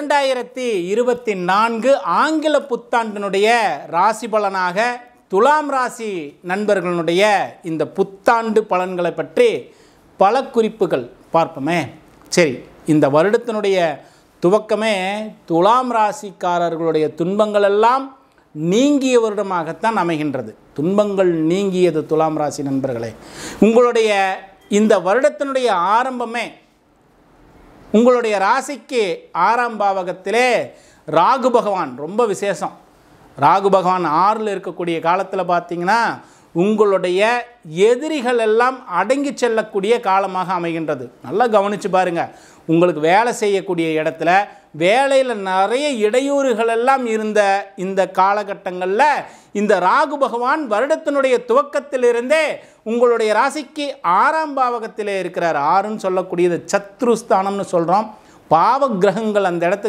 2024 ஆங்கில புத்தாண்டினுடைய ராசி பலனாக துலாம் ராசி நண்பர்களுடைய இந்த புத்தாண்டு பலன்களை பற்றி பல குறிப்புகள் பார்ப்போமே. சரி, இந்த வருடத்தினுடைய துவக்கமே துலாம் ராசிக்காரர்களுடைய துன்பங்கள் எல்லாம் நீங்கிய வருடமாகத்தான் அமைகின்றது. துன்பங்கள் நீங்கியது துலாம் ராசி நண்பர்களே. உங்களுடைய இந்த வருடத்தினுடைய ஆரம்பமே உங்களுடைய ராசிக்கு 6ஆம் பாவகத்திலே ராகு பகவான் ரொம்ப விசேஷம். ராகு பகவான் 6ல் இருக்கக்கூடிய காலத்தில் பார்த்தீங்கன்னா உங்களுடைய எதிரிகள் எல்லாம் அடங்கி செல்லக்கூடிய காலமாக அமைகின்றது. நல்லா கவனித்து பாருங்கள். உங்களுக்கு வேலை செய்யக்கூடிய இடத்துல வேலையில் நிறைய இடையூறுகள் எல்லாம் இருந்த இந்த காலகட்டங்களில் இந்த ராகு பகவான் வருடத்தினுடைய துவக்கத்திலிருந்தே உங்களுடைய ராசிக்கு 6ஆம் பாவகத்திலே இருக்கிறார். 6ன்னு சொல்லக்கூடியது சத்ருஸ்தானம்னு சொல்கிறோம். பாவ கிரகங்கள் அந்த இடத்துக்கு